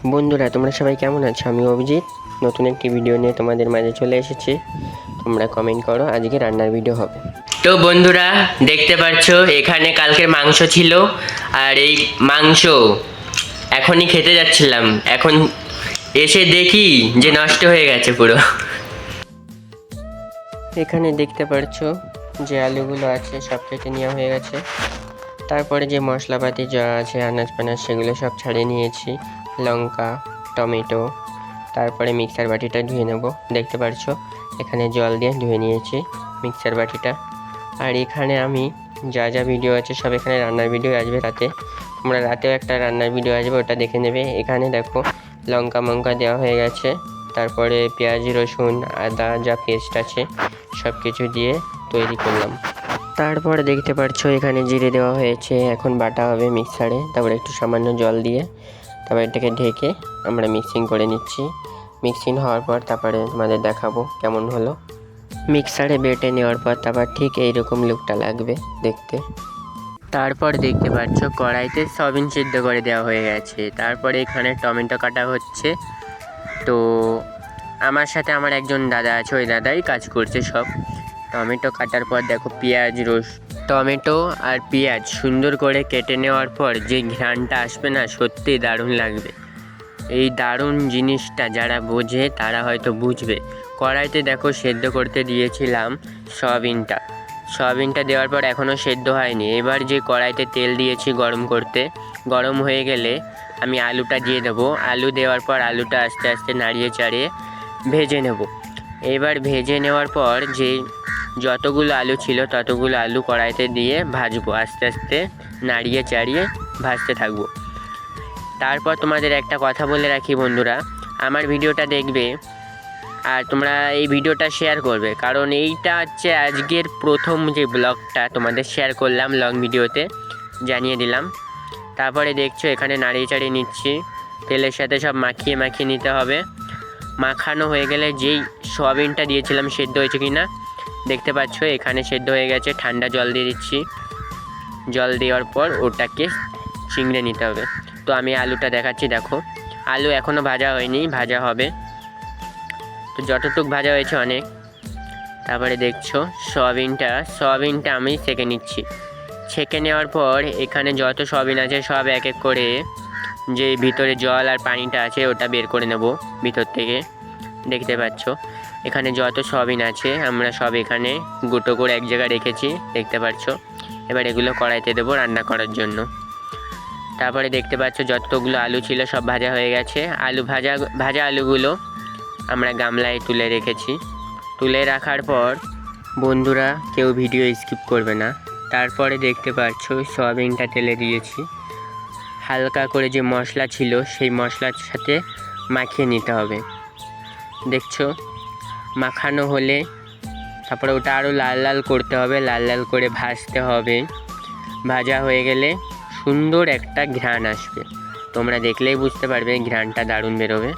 বন্ধুরা, তোমরা সবাই কেমন আছো? আমি অভিজিৎ নতুন একটি ভিডিও নিয়ে তোমাদের মাঝে চলে এসেছি। তোমরা কমেন্ট করো, আজকে রান্নার ভিডিও হবে। তো বন্ধুরা, দেখতে পাচ্ছ এখানে কালকের মাংস ছিল, আর এই মাংস এখনই খেতে যাচ্ছিলাম, এখন এসে দেখি যে নষ্ট হয়ে গেছে পুরো। এখানে দেখতে পাচ্ছ যে আলুগুলো আছে সব কেটে নেওয়া হয়ে গেছে। তারপরে যে মশলাপাতি যা আছে আনাজ পানাজ সেগুলো সব ছাড়িয়ে নিয়েছি, লঙ্কা, টমেটো। তারপরে মিক্সার বাটিটা ধুয়ে নেব। দেখতে পাচ্ছ এখানে জল দিয়ে ধুয়ে নিয়েছি মিক্সার বাটিটা। আর এখানে আমি যা যা ভিডিও আছে সব এখানে রান্নার ভিডিও আসবে রাতে, তোমরা রাতেও একটা রান্নার ভিডিও আসবে, ওটা দেখে নেবে। এখানে দেখো লঙ্কা দেওয়া হয়ে গেছে, তারপরে পেঁয়াজ, রসুন, আদা যা পেস্ট আছে সব কিছু দিয়ে তৈরি করলাম। তারপরে দেখতে পাচ্ছ এখানে জিরে দেওয়া হয়েছে, এখন বাটা হবে মিক্সারে। তারপরে একটু সামান্য জল দিয়ে তারপর এটাকে ঢেকে আমরা মিক্সিং করে নিচ্ছি। মিক্সিং হওয়ার পর তারপরে তোমাদের দেখাবো কেমন হলো। মিক্সারে বেটে নেওয়ার পর তারপর ঠিক এইরকম লুকটা লাগবে দেখতে। তারপর দেখতে পাচ্ছ কড়াইতে সয়াবিন সিদ্ধ করে দেওয়া হয়ে গেছে। তারপরে এখানে টমেটো কাটা হচ্ছে। তো আমার সাথে আমার একজন দাদা আছে, ওই দাদাই কাজ করছে সব। টমেটো কাটার পর দেখো পেঁয়াজ, টমেটো আর পেঁয়াজ সুন্দর করে কেটে নেওয়ার পর যে ঘ্রাণটা আসবে না, সত্যি দারুণ লাগবে। এই দারুণ জিনিসটা যারা বোঝে তারা হয়তো বুঝবে। কড়াইতে দেখো সেদ্ধ করতে দিয়েছিলাম সয়াবিনটা দেওয়ার পর এখনও সেদ্ধ হয়নি। এবার যে কড়াইতে তেল দিয়েছি গরম করতে, গরম হয়ে গেলে আমি আলুটা দিয়ে দেবো। আলু দেওয়ার পর আলুটা আস্তে আস্তে নাড়িয়ে চাড়িয়ে ভেজে নেব। এবার ভেজে নেওয়ার পর যে যতগুলো আলু ছিল ততগুলো আলু কড়াইতে দিয়ে ভাজবো, আস্তে আস্তে নাড়িয়ে চাড়িয়ে ভাজতে থাকবো। তারপর তোমাদের একটা কথা বলে রাখি বন্ধুরা, আমার ভিডিওটা দেখবে আর তোমরা এই ভিডিওটা শেয়ার করবে, কারণ এইটা হচ্ছে আজকের প্রথম যে ব্লগটা তোমাদের শেয়ার করলাম, লং ভিডিওতে জানিয়ে দিলাম। তারপরে দেখছো এখানে নাড়িয়ে চাড়িয়ে নিচ্ছি, তেলের সাথে সব মাখিয়ে নিতে হবে। মাখানো হয়ে গেলে যেই সয়াবিনটা দিয়েছিলাম সেদ্ধ হয়েছে কি না দেখতে পাচ্ছ, এখানে সেদ্ধ হয়ে গেছে। ঠান্ডা জল দিয়ে দিচ্ছি, জল দেওয়ার পর ওটাকে চিংড়ে নিতে হবে। তো আমি আলুটা দেখাচ্ছি, দেখো আলু এখনও ভাজা হয়নি, ভাজা হবে। তো যতটুক ভাজা হয়েছে অনেক। তারপরে দেখছো সয়াবিনটা আমি ছেঁকে নিচ্ছি। ছেঁকে নেওয়ার পর এখানে যত সয়াবিন আছে সব এক এক করে যে ভিতরে জল আর পানিটা আছে ওটা বের করে নেব ভিতর থেকে। দেখতে পাচ্ছ এখানে যত সয়াবিন আছে আমরা সব এখানে গুঁটো করে এক জায়গায় রেখেছি, দেখতে পাচ্ছ। এবার এগুলো কড়াইতে দেবো রান্না করার জন্য। তারপরে দেখতে পাচ্ছ যতগুলো আলু ছিল সব ভাজা হয়ে গেছে। ভাজা আলুগুলো আমরা গামলায় তুলে রেখেছি। তুলে রাখার পর বন্ধুরা কেউ ভিডিও স্কিপ করবে না। তারপরে দেখতে পাচ্ছ সয়াবিনটা তেলে দিয়েছি, হালকা করে যে মশলা ছিল সেই মশলার সাথে মাখিয়ে নিতে হবে। দেখছো মাখানো হলে তারপরে ওটা আরও লাল লাল করতে হবে, লাল লাল করে ভাজতে হবে। ভাজা হয়ে গেলে সুন্দর একটা ঘ্রাণ আসবে, তোমরা দেখলেই বুঝতে পারবে ঘ্রাণটা দারুণ বেরোবে।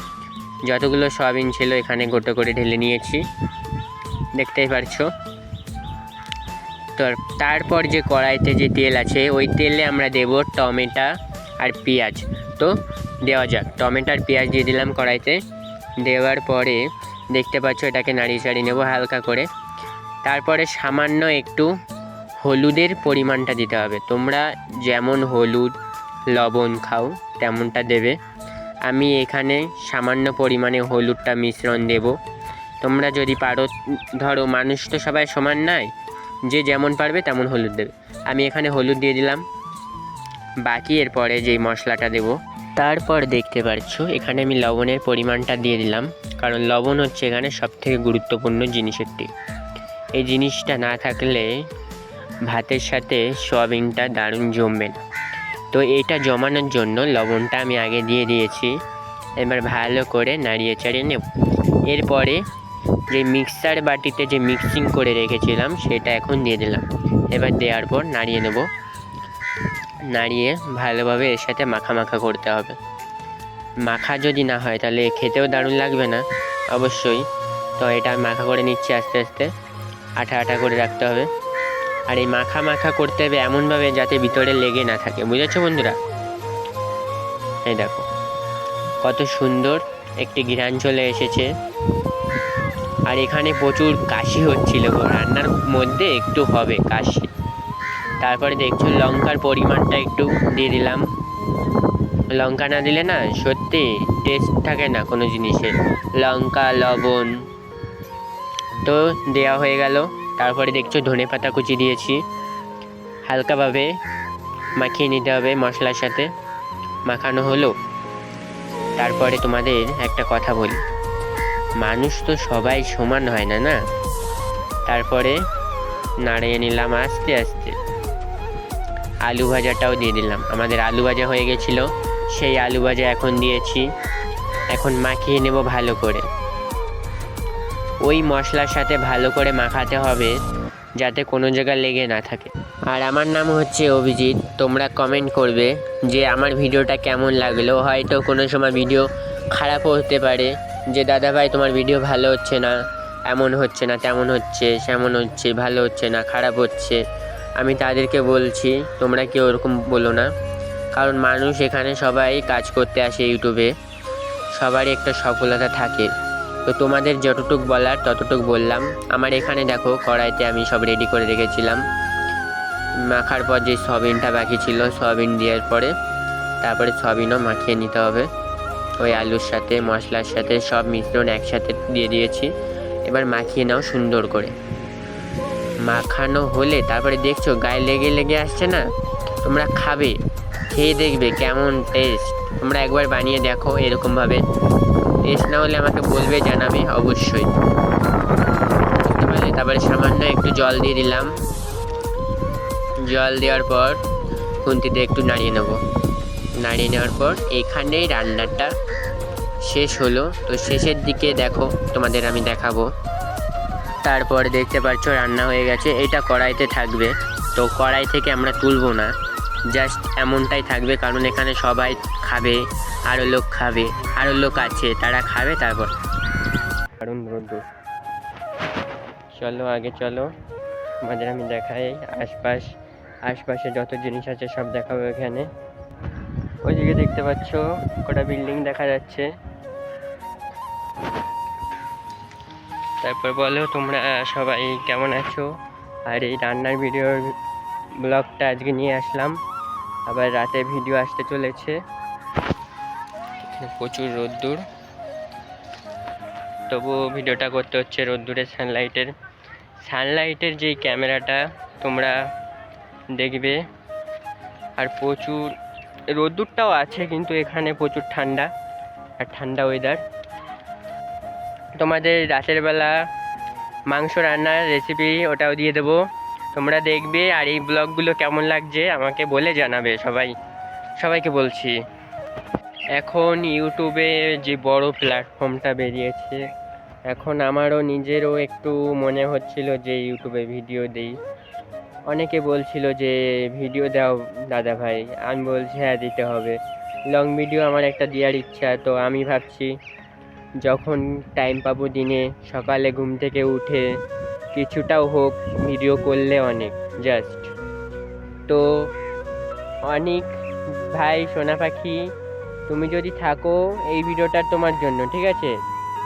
যতগুলো সয়াবিন ছিল এখানে গোটো করে ঢেলে নিয়েছি, দেখতেই পারছো। তো তারপর যে কড়াইতে যে তেল আছে ওই তেলে আমরা দেব টমেটো আর পেঁয়াজ। তো দেওয়া যাক, টমেটো আর পেঁয়াজ দিয়ে দিলাম কড়াইতে। দেওয়ার পরে দেখতে পাচ্ছ এটাকে নাড়িয়ে চাড়িয়ে নেবো হালকা করে। তারপরে সামান্য একটু হলুদের পরিমাণটা দিতে হবে। তোমরা যেমন হলুদ লবণ খাও তেমনটা দেবে। আমি এখানে সামান্য পরিমাণে হলুদটা মিশ্রণ দেব। তোমরা যদি পারো, ধরো মানুষ তো সবাই সমান নয়, যে যেমন পারবে তেমন হলুদ দেবে। আমি এখানে হলুদ দিয়ে দিলাম, বাকি এরপরে যেই মশলাটা দেব। তারপর দেখতে পাচ্ছ এখানে আমি লবণের পরিমাণটা দিয়ে দিলাম, কারণ লবণ হচ্ছে এখানে সবথেকে গুরুত্বপূর্ণ জিনিসের দিক। এই জিনিসটা না থাকলে ভাতের সাথে সয়াবিনটা দারুণ জমবে না। তো এটা জমানোর জন্য লবণটা আমি আগে দিয়ে দিয়েছি। এবার ভালো করে নাড়িয়ে চাড়িয়ে নেব। এরপরে যে মিক্সার বাটিতে যে মিক্সিং করে রেখেছিলাম সেটা এখন দিয়ে দিলাম। এবার দেওয়ার পর নাড়িয়ে নেব, নাড়িয়ে ভালোভাবে এর সাথে মাখা করতে হবে। মাখা যদি না হয় তাহলে খেতেও দারুণ লাগবে না অবশ্যই। তো এটা মাখা করে নিচ্ছি আস্তে আস্তে, আঠা করে রাখতে হবে। আর এই মাখা করতে হবে এমনভাবে যাতে ভিতরে লেগে না থাকে, বুঝেছো বন্ধুরা? এই দেখো কত সুন্দর একটি ঘ্রাণ চলে এসেছে। আর এখানে প্রচুর কাশি হচ্ছিল, রান্নার মধ্যে একটু হবে কাশি। তারপরে দেখছো লঙ্কার পরিমাণটা একটু দিয়ে দিলাম। লঙ্কা না দিলে না সত্যি টেস্ট থাকে না কোনো জিনিসের। লঙ্কা, লবণ তো দেওয়া হয়ে গেল। তারপরে দেখছো ধনেপাতা কুচি দিয়েছি। হালকাভাবে মাখিয়ে নিতে হবে মশলার সাথে। মাখানো হলো। তারপরে তোমাদের একটা কথা বলি, মানুষ তো সবাই সমান হয় না, না? তারপরে নাড়িয়ে নিলাম আস্তে আস্তে। আলু ভাজাটাও দিয়ে দিলাম। আমাদের আলু ভাজা হয়ে গেছিলো, সেই আলু ভাজা এখন দিয়েছি। এখন মাখিয়ে নেব ভালো করে। ওই মশলার সাথে ভালো করে মাখাতে হবে যাতে কোনো জায়গা লেগে না থাকে। আর আমার নাম হচ্ছে অভিজিৎ। তোমরা কমেন্ট করবে যে আমার ভিডিওটা কেমন লাগলো। হয়তো কোনো সময় ভিডিও খারাপও হতে পারে, যে দাদা ভাই তোমার ভিডিও ভালো হচ্ছে না, এমন হচ্ছে না, তেমন হচ্ছে, সেমন হচ্ছে, ভালো হচ্ছে না, খারাপ হচ্ছে। আমি তাদেরকে বলছি তোমরা কেউ ওরকম বলো না, কারণ মানুষ এখানে সবাই কাজ করতে আসে ইউটিউবে, সবারই একটা সফলতা থাকে। তো তোমাদের যতটুক বলার ততটুক বললাম। আমার এখানে দেখো কড়াইতে আমি সব রেডি করে রেখেছিলাম। মাখার পর যে সয়াবিনটা বাকি ছিল, সয়াবিন দেওয়ার পরে তারপরে সয়াবিনও মাখিয়ে নিতে হবে ওই আলুর সাথে, মশলার সাথে সব মিশ্রণ একসাথে দিয়ে দিয়েছি। এবার মাখিয়ে নাও সুন্দর করে। মাখানো হলে তারপরে দেখছো গায়ে লেগে লেগে আসছে না, তোমরা খাবে, খেয়ে দেখবে কেমন টেস্ট। তোমরা একবার বানিয়ে দেখো এরকমভাবে। টেস্ট না হলে আমাকে বলবে, জানাবে অবশ্যই। বুঝতে পারলে? তারপরে সামান্য একটু জল দিয়ে দিলাম। জল দেওয়ার পর খুন্তিতে একটু নাড়িয়ে নেব। নাড়িয়ে নেওয়ার পর এইখানেই রান্নাটা শেষ হলো। তো শেষের দিকে দেখো তোমাদের আমি দেখাবো। তারপর দেখতে পাচ্ছ রান্না হয়ে গেছে। এটা কড়াইতে থাকবে, তো কড়াই থেকে আমরা তুলবো না, জাস্ট এমনটাই থাকবে, কারণ এখানে সবাই খাবে, আরও লোক খাবে, আরও লোক আছে তারা খাবে। তারপর দারুণ রোদ্দুর। চলো আগে চলো, আমাদের আমি দেখাই আশপাশে যত জিনিস আছে সব দেখাবো এখানে। ওইদিকে দেখতে পাচ্ছ কটা বিল্ডিং দেখা যাচ্ছে। তারপর বলো তোমরা সবাই কেমন আছো। আর এই রান্নার ভিডিওর ব্লগটা আজকে নিয়ে আসলাম, আবার রাতে ভিডিও আসতে চলেছে। প্রচুর রোদ্দুর, তবুও ভিডিওটা করতে হচ্ছে রোদ্দুরের সানলাইটের যেই ক্যামেরাটা তোমরা দেখবে। আর প্রচুর রোদ্দুরটাও আছে, কিন্তু এখানে প্রচুর ঠান্ডা, আর ঠান্ডা ওয়েদার। তোমাদের রাতের বেলা মাংস রান্নার রেসিপি ওটাও দিয়ে দেবো, তোমরা দেখবে। আর এই ব্লগগুলো কেমন লাগছে আমাকে বলে জানাবে সবাইকে বলছি। এখন ইউটিউবে যে বড় প্ল্যাটফর্মটা বেরিয়েছে, এখন আমারও নিজেরও একটু মনে হচ্ছিল যে ইউটিউবে ভিডিও দেই। অনেকে বলছিল যে ভিডিও দাও দাদা ভাই, আমি বলছি হ্যাঁ দিতে হবে। লং ভিডিও আমার একটা দেওয়ার ইচ্ছা। তো আমি ভাবছি যখন টাইম পাবো দিনে সকালে ঘুম থেকে উঠে কিছুটাও হোক ভিডিও করলে অনেক জাস্ট। তো অনেক ভাই সোনা পাখি, তুমি যদি থাকো এই ভিডিওটা তোমার জন্য, ঠিক আছে?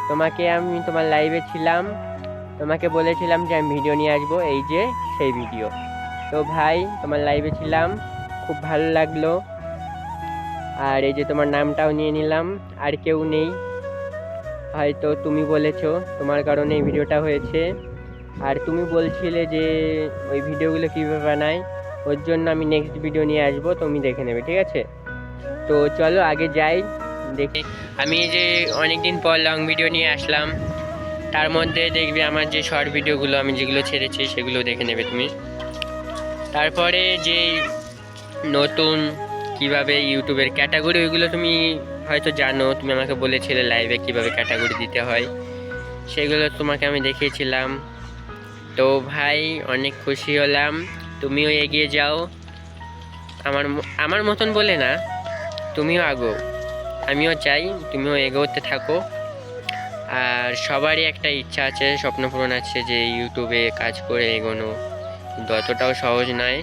তোমাকে আমি তোমার লাইভে ছিলাম, তোমাকে বলেছিলাম যে আমি ভিডিও নিয়ে আসবো, এই যে সেই ভিডিও। তো ভাই তোমার লাইভে ছিলাম, খুব ভালো লাগলো। আর এই যে তোমার নামটাও নিয়ে নিলাম, আর কেউ নেই, হয়তো তুমি বলেছো, তোমার কারণে এই ভিডিওটা হয়েছে। আর তুমি বলছিলে যে ওই ভিডিওগুলো কীভাবে বানাই, ওর জন্য আমি নেক্সট ভিডিও নিয়ে আসবো, তুমি দেখে নেবে, ঠিক আছে? তো চলো আগে যাই দেখি। আমি যে অনেকদিন পর লং ভিডিও নিয়ে আসলাম, তার মধ্যে দেখবে আমার যে শর্ট ভিডিওগুলো আমি যেগুলো ছেড়েছি সেগুলো দেখে নেবে তুমি। তারপরে যে নতুন কিভাবে ইউটিউবের ক্যাটাগরি, ওইগুলো তুমি হয়তো জানো, তুমি আমাকে বলেছিলে লাইভে কিভাবে ক্যাটাগরি দিতে হয়, সেগুলো তোমাকে আমি দেখিয়েছিলাম। তো ভাই অনেক খুশি হলাম, তুমিও এগিয়ে যাও। আমার মতন বলে না, তুমিও আগো, আমিও চাই তুমিও এগোতে থাকো। আর সবারই একটা ইচ্ছা আছে, স্বপ্ন পূরণ আছে যে ইউটিউবে কাজ করে এগোনো, কিন্তু অতটাও সহজ নয়।